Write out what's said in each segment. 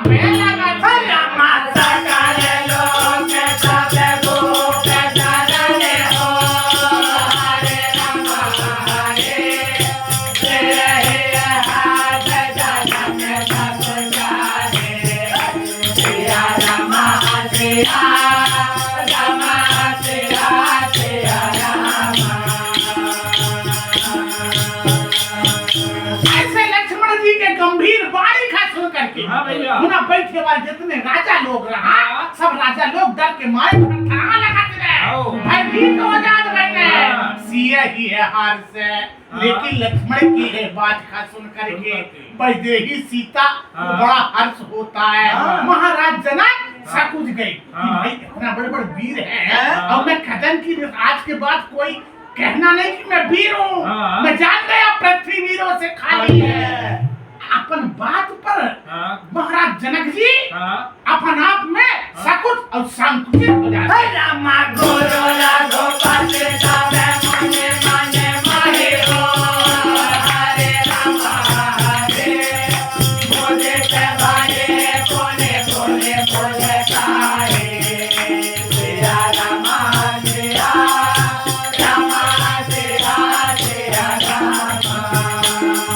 में लगा रामा सकल लोक सब गोप शरण हो हरे राम हरे तेरे हाथ जनम सब जाने सिया राम सिया राम सिया सिया राम। ऐसे लक्ष्मण जी के गंभीर वाणी का सुन करके हाँ भैया। उन्हें बैठे वाले जितने राजा लोग रहा सब राजा लोग डर के मारे थरथराने लगाते रहे आओ। भयभीत हो जाते बैठे हाँ। सिया ही है हार से लेकिन लक्ष्मण की है बात का सुन करके वैदेही सीता को हाँ। बड़ा हर्ष होता है हाँ। महाराज जनक सकुच गई कि हाँ। भाई इतना बड़े बड़े वीर है हाँ। और मैं कदम की आज के बाद कोई कहना नहीं कि मैं वीर हूँ हाँ। मैं जान गया पृथ्वी वीरों से खाली है अपन बात पर हाँ महाराज जनक जी हाँ अपन आप में सकुच और संकुचित हो जाते हैं। रामा गुरु रघुपति सब मने मने माहे हो हरे राम हरे मुझे ते भाए कोने कोने बोले काहे सिया राम सिया राम सिया सिया राम।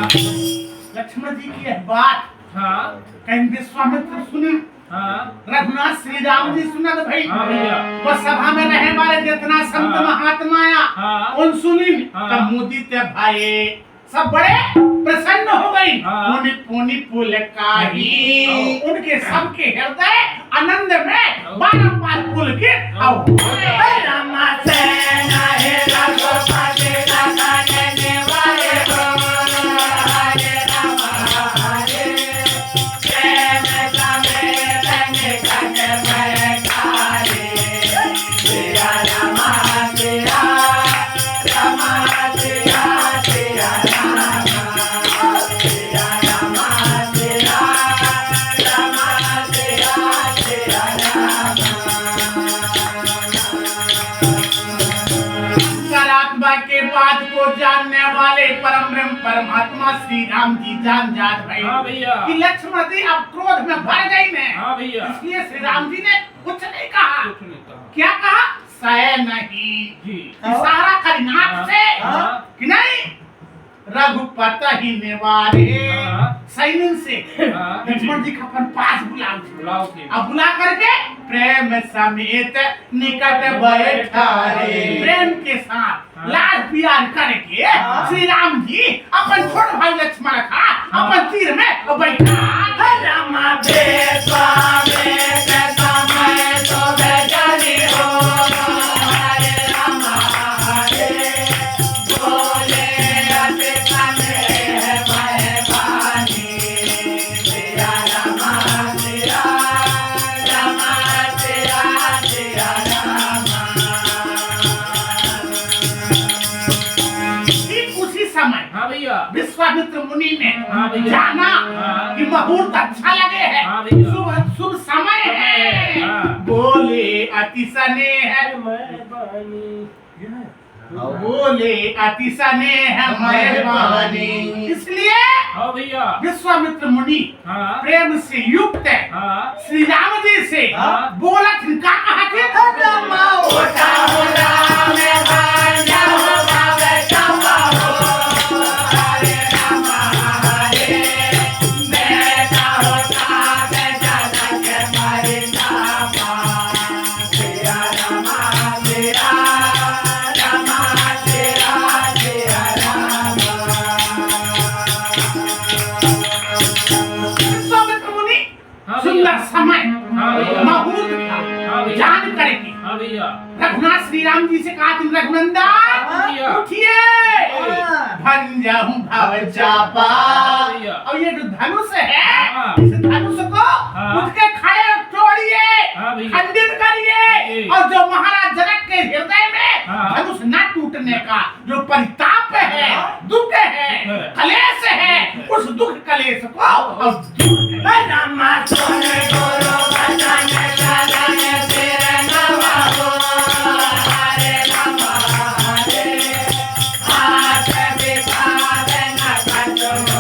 लक्ष्मण जी की यह बात हाँ कहीं विश्वामित्र सुनी हाँ रघुनाथ श्री राम जी सुना तो भाई हाँ भैया। वो सभा में रहने वाले जितना संत हाँ। महात्माया हाँ। उन सुनी हाँ। तब मोदी ते भाई सब बड़े प्रसन्न हो गई हाँ। पुनि पुनि पुलकारी उनके सबके हृदय आनंद में बारंबार पुलकित और रामा सेना है रघुपति लगाने वाले हो हरे राम हरे प्रेम समेत निकट बैठारे सिया राम सिया राम सिया सिया राम सिया राम सिया राम सिया सिया राम। अंतरात्मा के बात को जानने वाले परम ब्रह्म परमात्मा श्री राम जी जान जात भाई हाँ भैया। कि लक्ष्मण जी अब क्रोध में भर गई ने हाँ भैया। इसलिए श्री राम जी ने कुछ नहीं कहा कुछ नहीं कहा। क्या कहा सह नहीं जी इशारा कर नाक से हाँ। कि नहीं रघुपत ही निवारे हाँ। सैनिक से हाँ। लक्ष्मण जी का अपन पास बुलाओ बुलाओ के अब बुला करके प्रेम समेत निकट बैठारे प्रेम के साथ हाँ। लाड प्यार करके श्री राम जी अपन छोटे भाई लक्ष्मण का अपन तीर में बैठा रामा बेस्वामी के समय तो बेजानी हो हरे राम हरे बोले अति कने मैं पानी सिया राम सिया राम सिया सिया राम। ठीक उसी समय हाँ भैया। विश्वामित्र मुनि ने हाँ भैया। जाना हाँ। कि मुहूर्त अच्छा लगे है हाँ भैया। शुभ शुभ समय है हाँ। बोले अति सने है बोले अति सने है मेहरबानी इसलिए हाँ भैया। विश्वामित्र मुनि हाँ प्रेम से युक्त है हाँ श्री राम जी से हाँ। बोला का कहा कि रामा उठा हो राम भांजा हो भावे चंपा हो हरे राम हरे बेटा हो ताके जनक मारे चापा सिया राम सिया राम सिया सिया राम। विश्वामित्र मुनि हाँ सुंदर भैया। समय हाँ भैया। मुहूर्त था हाँ भैया। जान करेगी हाँ भैया। रघुनाथ श्री राम जी से कहा तुम रघुनंदन भैया। उठिए भंजहु भव चापा भैया। और ये जो धनुष है हाँ। इस धनुष को हाँ। उठ के खड़े तोड़िए हाँ भैया। खंडित करिए जी। और जो महाराज जनक के हृदय में हाँ। धनुष न टूटने का जो परिताप है दुख है कलेश है उस दुख कलेश को और दूर करें। रामा सोने गुरु बचन शरण सिर नवाहो हरे राम हरे हाथ विभाग न कटो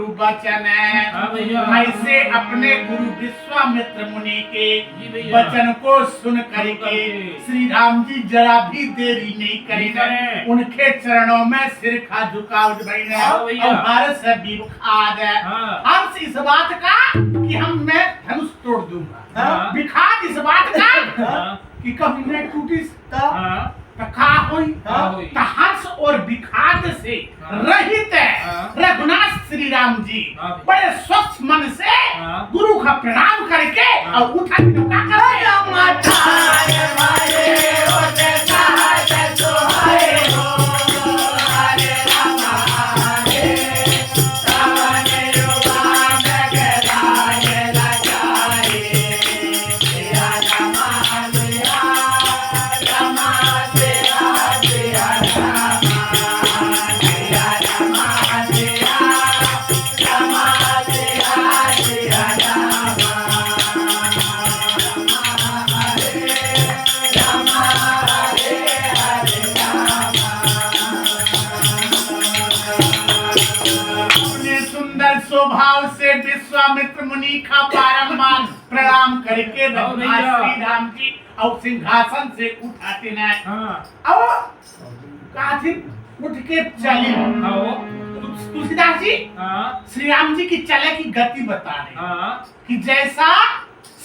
गुरु वचन है। हाँ भैया। ऐसे अपने गुरु विश्वामित्र मुनि के जी भैया। वचन को सुन करके श्री राम जी जरा भी देरी नहीं नहीं करें, करें। उनके चरणों में सिर खा झुका उठ हाँ भैया। और भारत से विखाद है। हाँ। हर्ष इस बात का कि मैं धनुष तोड़ दूंगा, हाँ। विखाद इस बात का हाँ। कि कभी मैं टूटी हाँ। का होई हाँ होई। हर्ष और विखाद से हाँ। रहित हाँ। रघुनाथ श्री राम जी हाँ। बड़े स्वच्छ मन से हाँ। गुरु का प्रणाम करके हाँ। और उठा के क्या करते हैं? अपने सुंदर स्वभाव से विश्वामित्र मुनि का बारंबार प्रणाम करके हाँ भैया। रघुनाथ श्री राम जी और सिंहासन से उठाते न हाँ। और काफी उठ के चले। हाँ। तुलसीदास जी हाँ। श्री राम जी की चले की गति बता रहे हैं हाँ। कि जैसा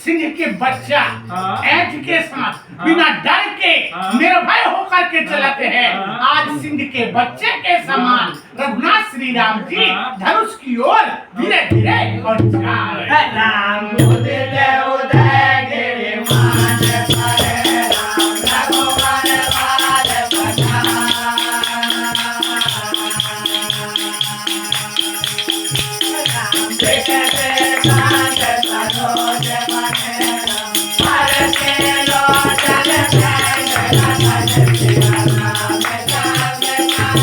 सिंह के बच्चा हाँ। ऐंठ के साथ हाँ। बिना डर के हाँ। निर्भय होकर के चलते हैं, हाँ। आज सिंह के बच्चे के समान रघुनाथ श्री राम जी हाँ। धनुष की ओर धीरे धीरे और जा रहे हैं। राम उदित उदय गिरिमान पर राम रघुवर पाल पठान। राम देखते कांत सरोज बने राम, हरते लोचन नयन रतन सिया राम जाग नाम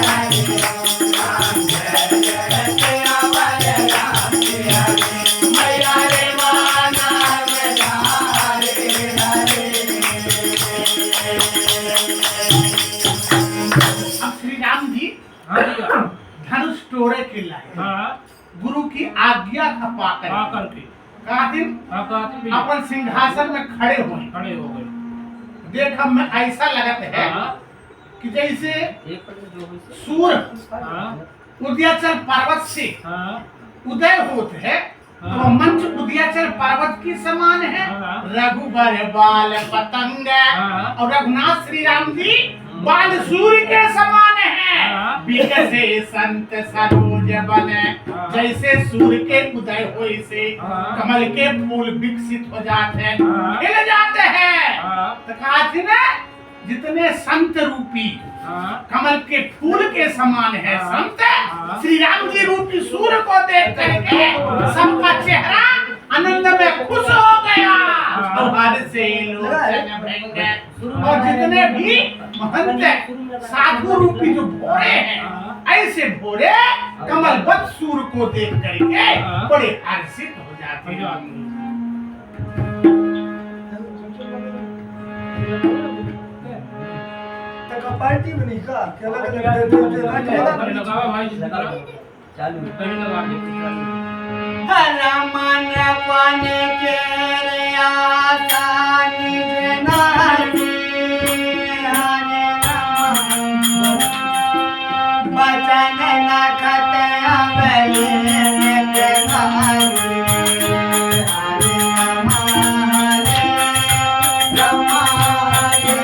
हरि राम जय जय सिया वर राम सिया रे मैया रे माना हरे अब श्री राम जी हाँ भैया। धनुष टोरे के लाए हाँ। गुरु की आज्ञा का हाँ पाकर करके। कातिल हाँ कहते भैया। अपन सिंहासन में खड़े हुए। खड़े हो गए। देख हम में ऐसा लगत है हाँ। कि जैसे एक पट जो है। सूर्य हाँ। उदयाचल पर्वत से हाँ। उदय होते है तो हाँ। वह मंच उदयाचल पर्वत के समान है। हाँ। रघुबर बाल पतंग हाँ। और रघुनाथ श्री राम जी बाल सूर्य के समान है। हाँ। विकसे संत सरोज बन, हाँ। जैसे सूर्य के उदय होए से हाँ। कमल के फूल विकसित हो जाते हैं, हाँ। खिल जाते हैं। हाँ। तो कहा थी ना जितने संत रूपी हाँ। कमल के फूल के समान है हाँ। संत हाँ। श्री राम जी रूपी सूर्य को देख करके सबका चेहरा आनंद में खुश हो गया और हर से लोचन भंगे। और जितने भी महंत साधु रूपी जो भोरे हैं ऐसे भोरे कमलवत सूर्य को देख करके बड़े हर्षित हो जाते हैं। पार्टी में नहीं का अलग अलग लगावा भाई जी चालू कहीं लगा के रमन पन के रे आसानी जनाती हरे राम बचन नखत अबले के नारी हरे राम हरे राम हरे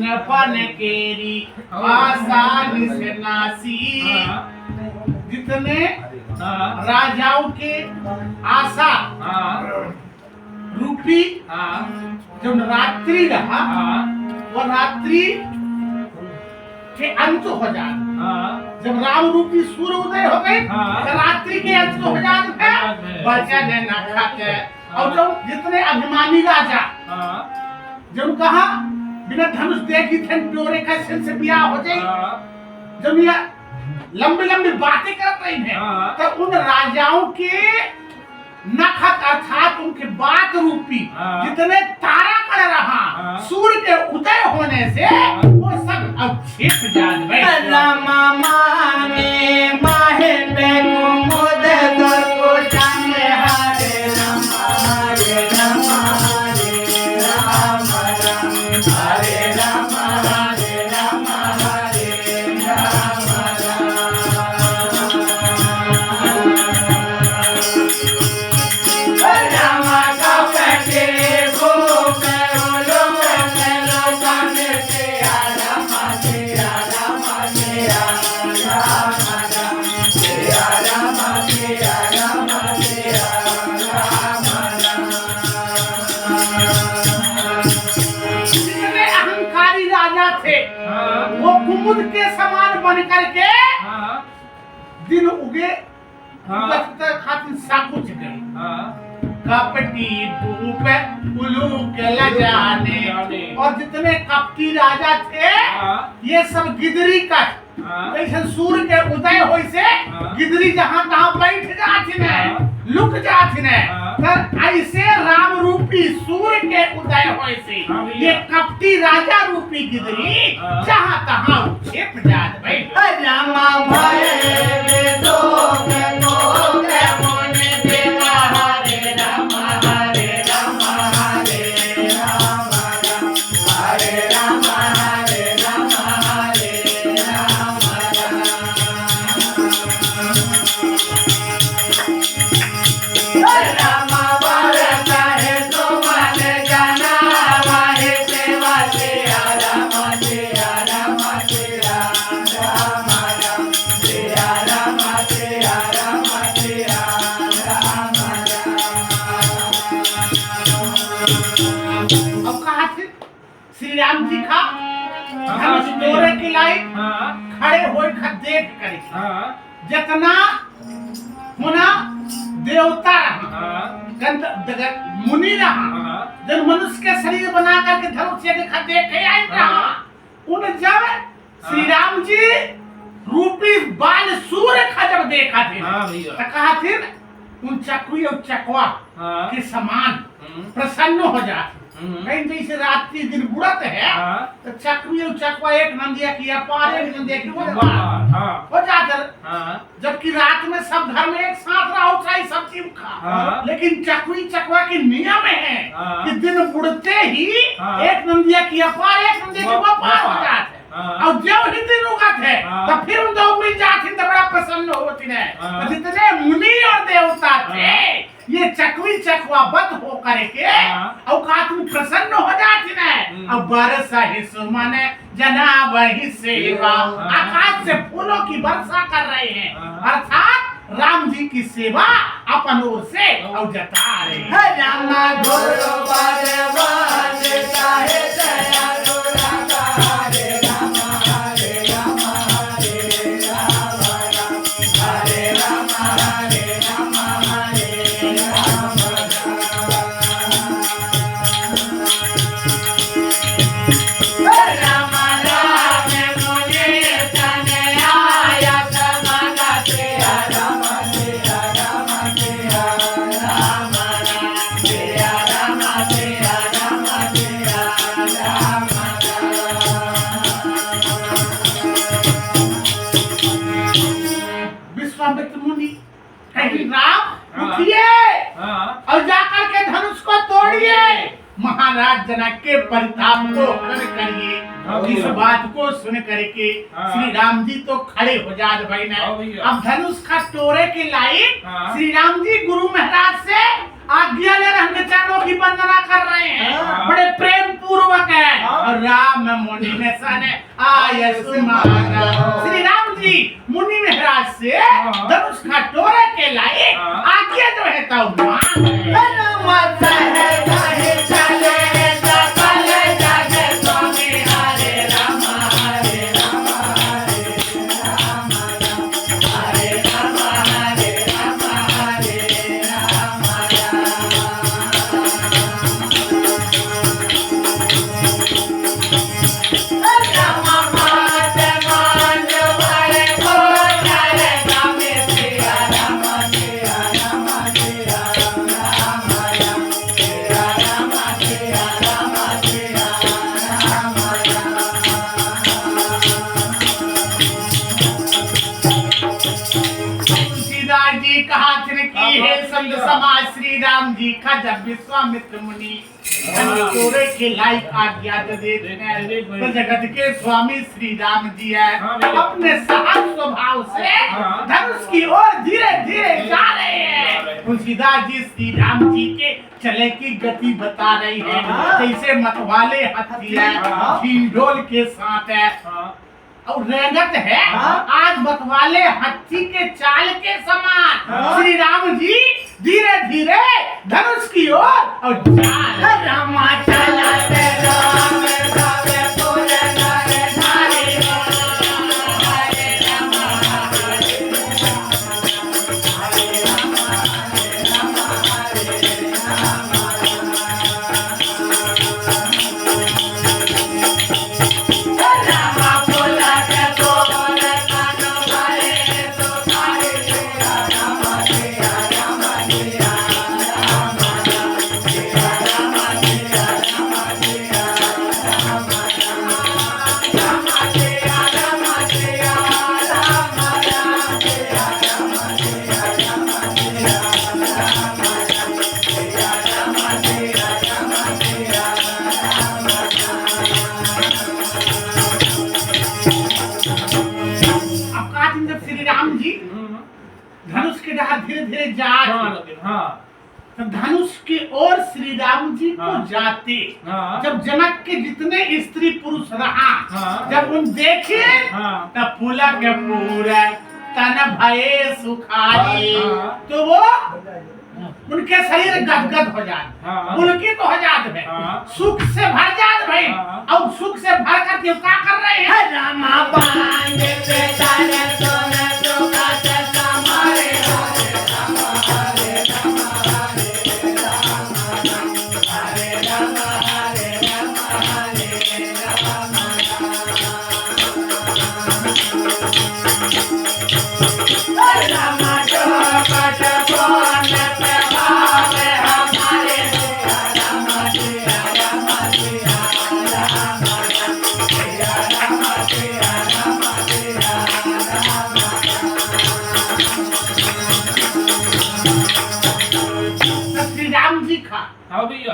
नफन केरी आसानी से नासी। जितने हाँ। राजाओं के आशा हाँ। रूपी हाँ। जब रात्रि रहा हाँ। वो रात्रि के अंत हो जाए। हाँ। जब राम रूपी सूर्य उदय हो गए हाँ। तो रात्रि के अंत हो जाते हैं। बचन नखत और जो जितने अभिमानी राजा हाँ। जब कहा बिना धनुष देखी थे डोरे का सिल से ब्याह हो जाए, हाँ। जब ये लंबी लंबी बातें कर रही हैं हाँ। तो उन राजाओं के नखत अर्थात उनके बात रूपी हाँ। जितने तारा कर रहा हाँ। सूर्य के उदय होने से वो सब अब छिप जान गए। रामा माने माहे पे कुमुद को जाने हरे राम हरे राम हरे राम हरे राम हरे राम हरे राम राम का बैठे गो करो करो काने से राम तेरा राम तेरा राम राम तेरा राम तेरा राम तेरा जितने अहंकारी राजा थे हाँ। वो कुमुद के समान बन करके हाँ। दिन उगे हाँ। बचते खातिर साकुच गए। हाँ। कपटी धूप उल्लू के लजाने जाने। और जितने कपटी राजा थे हाँ। ये सब गिदरी का हाँ। ऐसे सूर्य के उदय होय से हाँ। गिदरी जहाँ तहाँ बैठ जाती ने हाँ। लुक जाती ने हाँ। तर ऐसे राम रूपी सूर्य के उदय होय से हाँ भैया। ये कपटी राजा रूपी गिदरी हाँ। जहाँ तहाँ छिप जात बैठ। रामा भरे दो को मन देवा हरे राम हरे राम हरे राम हरे राम हरे राम हरे राम रामा भरत है तो मन जाना वाहे सेवा तेरा राम तेरा राम तेरा राम राम तेरा राम तेरा राम तेरा राम अब कहा थे श्री राम जी का हाँ, धनुष डोरे की लाइन हाँ। खड़े होए खा देख करे हाँ। जितना होना देवता रहा हाँ। मुनि रहा हाँ। जब मनुष्य के शरीर बना करके धनुष के खा देखे आई रहा हाँ। उन जब श्री राम जी रूपी बाल सूर्य खा जब देखा थे हाँ भैया। तो कहा थे उन चकुई और चकवा हाँ। के समान हम्म। प्रसन्न हो जाते हम्म। कहीं जैसे रात्रि दिन बुढ़त है हाँ। तो चक्री और चकवा एक नंदिया की अपार एक नंदिया की वो हाँ। हो जाता हाँ। जबकि रात में सब घर में एक साथ रहो चाहे सब चीज खा हाँ। लेकिन चकवी चकवा की नियम है हाँ। कि दिन बुढ़ते ही हाँ। एक नंदिया की अपार एक नंदिया की वो पार हो जाते हाँ। और जब ही दिन उगत है हाँ। तो फिर उन दो मिल जाती तो बड़ा प्रसन्न होती है हाँ। तो जितने मुनि और देवता थे हाँ। ये चकवी चकवा बद हो करके हाँ। औकात में प्रसन्न हो जाती है अब बरसा ही सुमन जना वही सेवा हाँ। आकाश से फूलों की वर्षा कर रहे हैं हाँ। अर्थात राम जी की सेवा अपन ओर से और जता रहे हैं हरे राम गुरु बलवान चाहे दया गुरा का हरे राम हरे राम हरे राम हरे राम हरे राम हरे राम राम राम मुझे तने आया समाना तेरा राम तेरा राम तेरा राम तेरा राम तेरा राम तेरा राम विश्वामित्र मुनि कहीं राम हाँ। उठिए हाँ। और जाकर के धनुष को तोड़िए महाराज जनक के परिताप को हरण करिए हाँ इस भैया। बात को सुन करके हाँ। श्री राम जी तो खड़े हो जात भाई ने हाँ भैया। अब धनुष का तोड़े के लायक हाँ। श्री राम जी गुरु महाराज से आज्ञा ले रहे हैं चरणों की वंदना कर रहे हैं हाँ। बड़े प्रेम पूर्वक है हाँ। और राम मुनि में सने आय सुमारा श्री राम जी मुनि महाराज से हाँ। धनुष का तोड़े के लायक हाँ। आज्ञा जो है तो मांग रहे हैं। हनुमत है कहे चले सकल जग स्वामी हरे राम हरे राम हरे राम हरे राम हरे राम हरे राम राम मात मान वाले को चले स्वामी सिया राम सिया राम सिया समाज श्री राम जी का जब विश्वामित्र मुनि तोरे के लायक आज्ञा दे देते हैं तो जगत के स्वामी श्री राम जी है अपने सहज स्वभाव से धनुष की ओर धीरे धीरे जा रहे हैं। तुलसीदास जी श्री राम जी के चले की गति बता रही है जैसे मतवाले हाथी है ढोल के साथ है और रेंगत है आज मतवाले हाथी के चाल के समान श्री राम जी धीरे धीरे धनुष की ओर और चाल रामा चला राम गावे पूरे नारे धारी हरे राम धनुष के डहार धीरे धीरे जा तो धनुष की ओर श्री राम जी को जाते जब जनक के जितने स्त्री पुरुष रहा जब उन देखे तब फूला के पूरा तन भये सुखारी तो वो उनके शरीर गदगद हो जाते उनकी तो हो जात है सुख से भर जात भाई और सुख से भर कर के क्या कर रहे हैं रामा बांध पे डाले सोने तो काटे समारे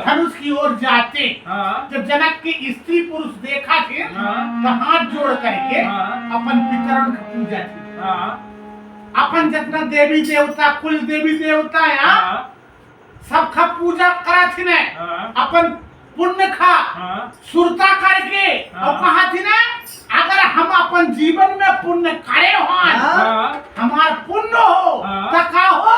धनुष की ओर जाते जब जनक के स्त्री पुरुष देखा थे तो हाथ जोड़ करके अपन पितरों की पूजा थी अपन जितना देवी देवता कुल देवी देवता है सबका पूजा करा थी ने अपन पुण्य खा सुरता करके और कहा थी ना अगर हम अपन जीवन में पुण्य करे हो हमार पुण्य हो तो का हो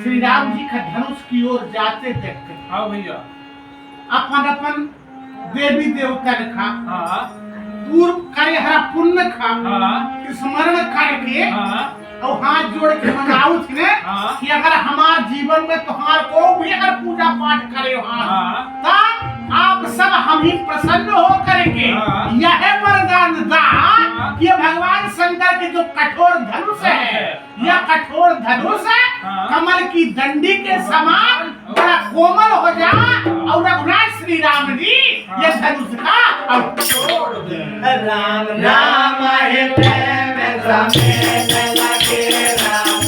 श्री राम जी का धनुष की ओर जाते देखते भैया अपन अपन देवी देवता रखा पूर्व करे हरा पुण्य खा स्मरण करके और हाथ जोड़ के मनाऊ थी ने कि अगर हमारे जीवन में तुम्हार को भी अगर पूजा पाठ करे तब आप सब हम ही प्रसन्न हो करेंगे यह वरदान दान कि भगवान शंकर के जो कठोर धनुष है यह कठोर धनुष है कमल की डंडी के समान बड़ा कोमल हो जाए और रघुनाथ श्री राम जी ये धनुष का और छोड़ दे राम राम है प्रेम समेत लगे राम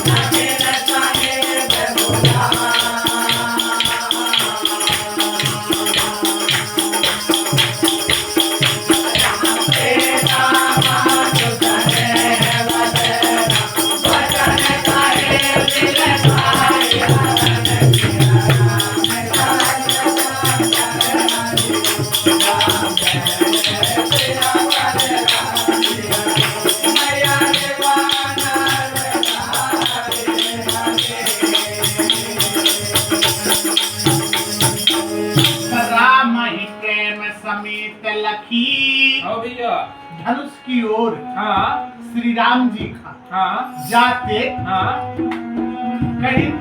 भैया धनुष की ओर हाँ श्री राम जी का हाँ जाते हाँ कहीं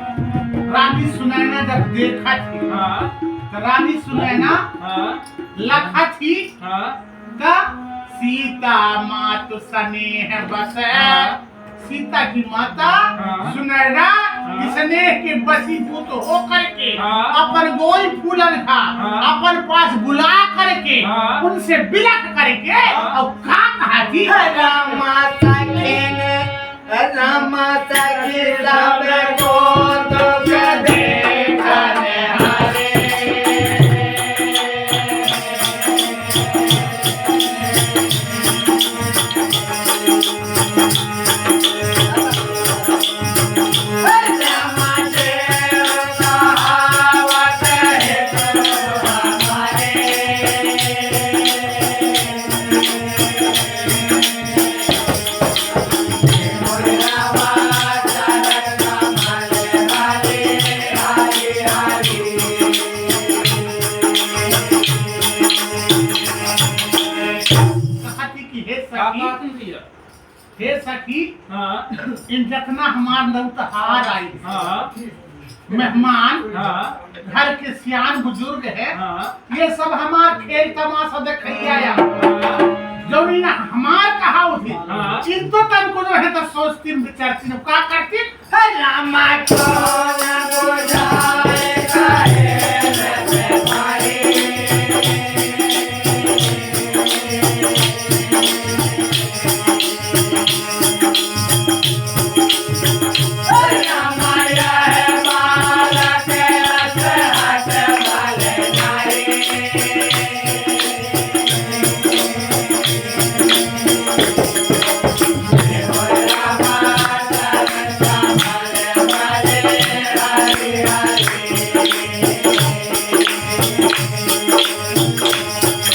रानी सुनैना जब देखा थी हाँ तो रानी सुनैना हाँ लखा थी हाँ का सीता मातु स्नेह बस हाँ। सीता की माता हाँ। सुनैना हाँ। स्नेह के बसीभूत होकर के हाँ। अपन गोल फूलन का हाँ। अपन पास बुला करके हाँ। उनसे बिलख करके हाँ। और का कहा थी रामा सखीन रामा सखी सब को दुख देखने हारे रामा देव कहावत है हमारे कहा थी कि हे क्या सखी बात है भैया हे सखी हाँ इन जतना हमार नौतहार आई हाँ मेहमान हाँ घर के सियान बुजुर्ग है हाँ ये सब हमार खेल तमाशा देखैया या हाँ जो इन हमार कहा होती हाँ। चिंतो तन को है तो सोचती विचारती का करती रामा को न बुझाए काहे में भाई रामा यह बालक रस हट वाले नारी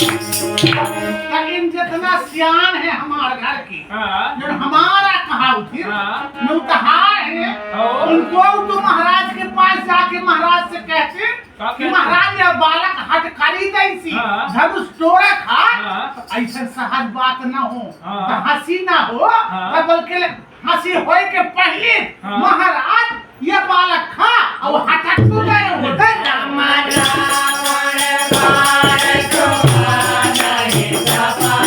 तो इन जितना सियान है हमार घर की हाँ जो हमारा कहा होती हाँ नौतहार है और? उनको तो महाराज के पास जाके महाराज से कहते क्या कि कहते? महाराज यह बालक हट करी दैसी हाँ। धनुष तोड़ा खा हाँ। तो ऐसा सहज बात न हो हाँ। तो हंसी ना हो हाँ। तो बल्कि हंसी होए के पहले हाँ। महाराज यह बालक खा और हटक तो गए होते रामा रावण बाण शोभा नहीं सपा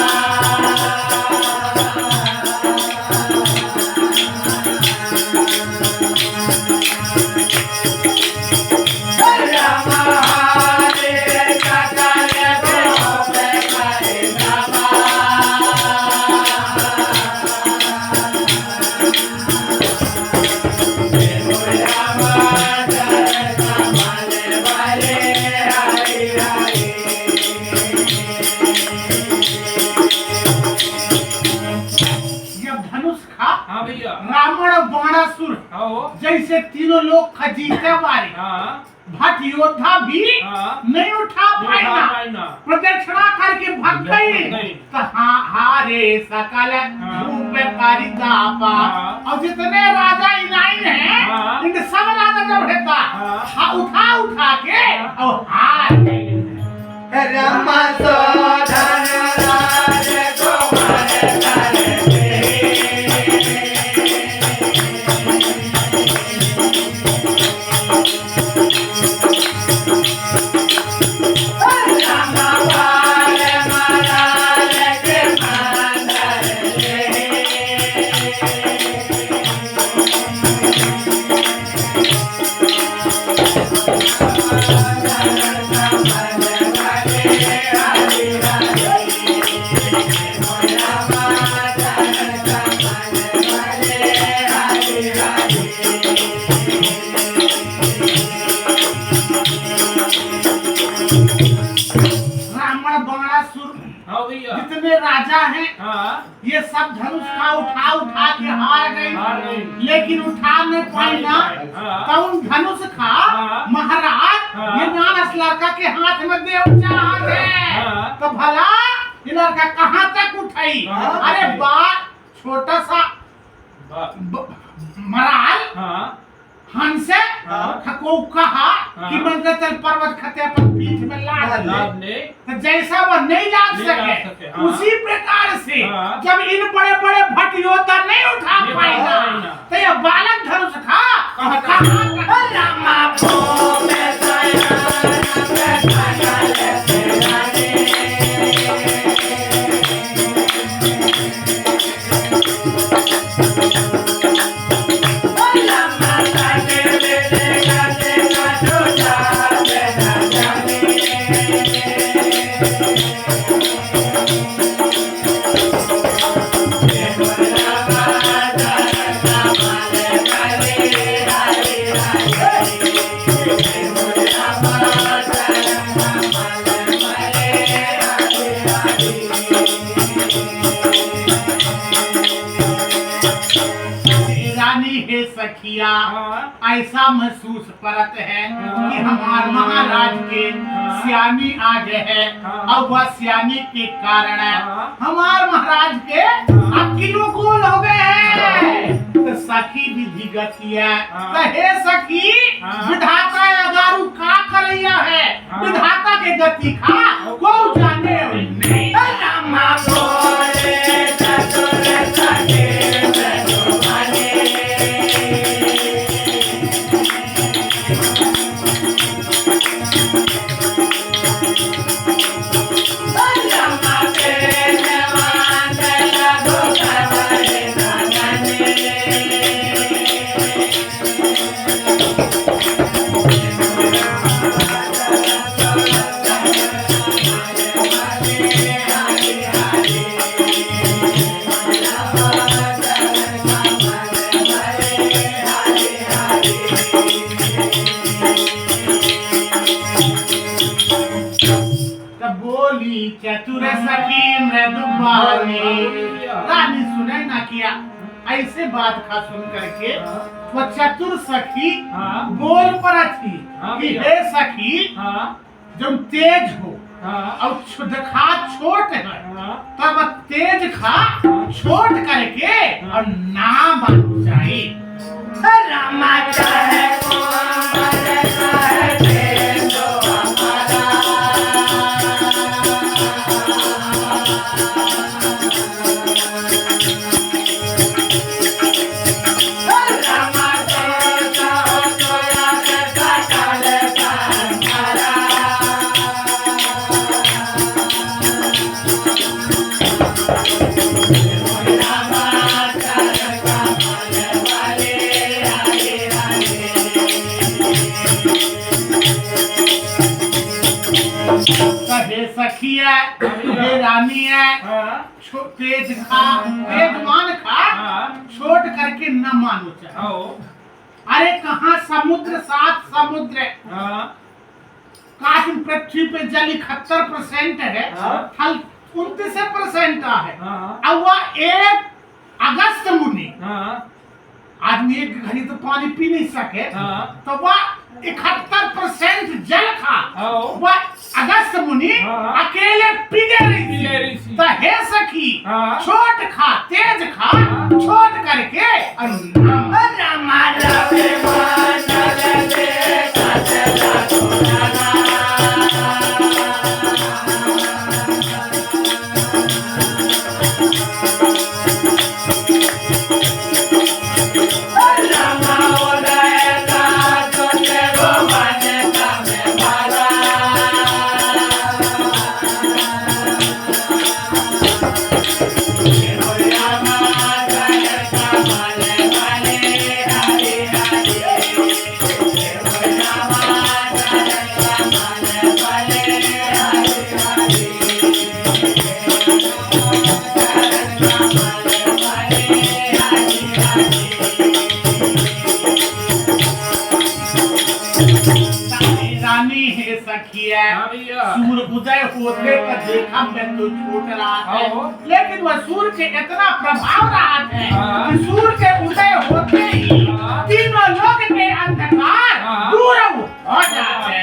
रामा हरे सकल गोप करे सभा जब धनुष खा हाँ भैया रावण बाणासुर हाँ जैसे तीनों लोग खजीते मारे हाँ भट योद्धा भी हाँ। नहीं उठा पाए ना प्रदक्षिणा करके भग गई तो हारे सकल रूप कारितापा हाँ। और जितने राजा इनाइन हैं हाँ। इन सब राजा जब रहता हाँ। उठा उठा के और हार गए। रामा सोधन राज कुमार करे रामा बाल महाराज के मांडर रावण बाणासुर हाँ भैया जितने राजा हैं हाँ ये सब धनुष का उठा उठा के हार हार गए गई। लेकिन उठा नहीं पाई ना हाँ। तो उन धनुष का हाँ। महाराज हाँ। ये मानस लड़का के हाथ में देव चाहत है हाँ। तो भला ये लड़का कहाँ तक उठाई हाँ। अरे बात छोटा सा बा- मराल हाँ हंसे हाँ। को कहा कि मंगल पर्वत खते अपन पीठ में लाद लाद ले, ले। तो जैसा वो नहीं लाद नहीं लाद सके, सके, हाँ। उसी प्रकार से हाँ। जब इन बड़े बड़े भट योद्धा नहीं उठा नहीं पाएगा पाएगा। तो ये बालक धनुष था कहाँ कहाँ रामा ओ मैं साया सखिया ऐसा महसूस करत है कि हमार महाराज के सियानी आ गए है और वह सियानी के कारण हमार महाराज के अब किलो गोल हो गए हैं। तो सखी विधि गति है तो हे सखी विधाता अगारू का करैया है विधाता के गति खा को जाने नहीं रामा बोले चतुर सखे चतुर सखी मृदुबानी रानी सुने ना किया ऐसे बात का सुन करके वो चतुर सखी बोल पर थी कि हे सखी जब तेज हो और दिखा छोट है तब तेज खा छोट करके और ना बन जाए रामा चाहे सखी है रानी है तेज खा तेज मान खा छोट करके न मानो चाहे। अरे कहाँ समुद्र 7 समुद्र काश पृथ्वी पे जल 71% है थल 29% है और वह एक अगस्त मुनि आदमी एक घड़ी तो पानी पी नहीं सके तो वह 71% जल खा वह अगस्त मुनि अकेले पीगे रही थी। तो हे सखी छोट खा तेज खा छोट करके सूर्य उदय होते का देखा मैं तो छूट रहा है लेकिन वह सूर्य के इतना प्रभाव रहा है कि सूर्य के उदय होते ही तीनों लोग के अंधकार दूर हो जाते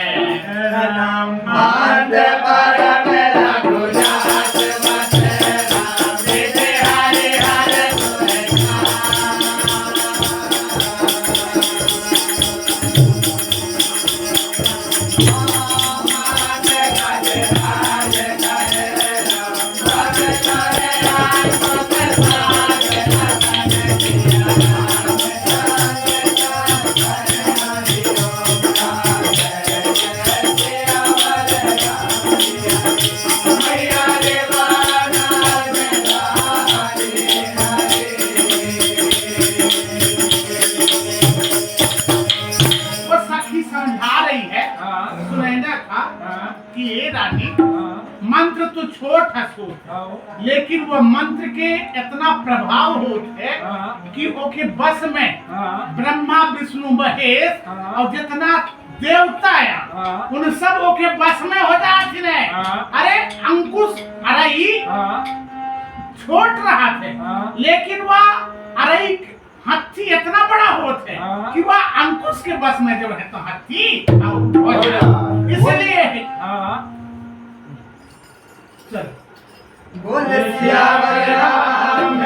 समझा रही है हाँ। सुनैना का हाँ। कि ये रानी हाँ। मंत्र तो छोट है सो, आओ। लेकिन वो मंत्र के इतना प्रभाव होते है हाँ। कि ओके बस में हाँ। ब्रह्मा विष्णु महेश हाँ। और जितना देवता है हाँ। उन सब ओके बस में हो जाते हैं। हाँ। अरे अंकुश अरई हाँ। छोट रहा थे, हाँ। लेकिन वह अरई हाथी इतना बड़ा होते हाँ। कि वह अंकुश के बस में जब है तो हाथी हो जाए। इसलिए हाँ। चल बोले सियावर राम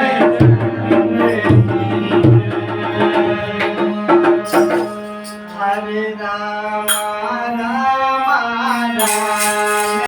हरे राम राम राम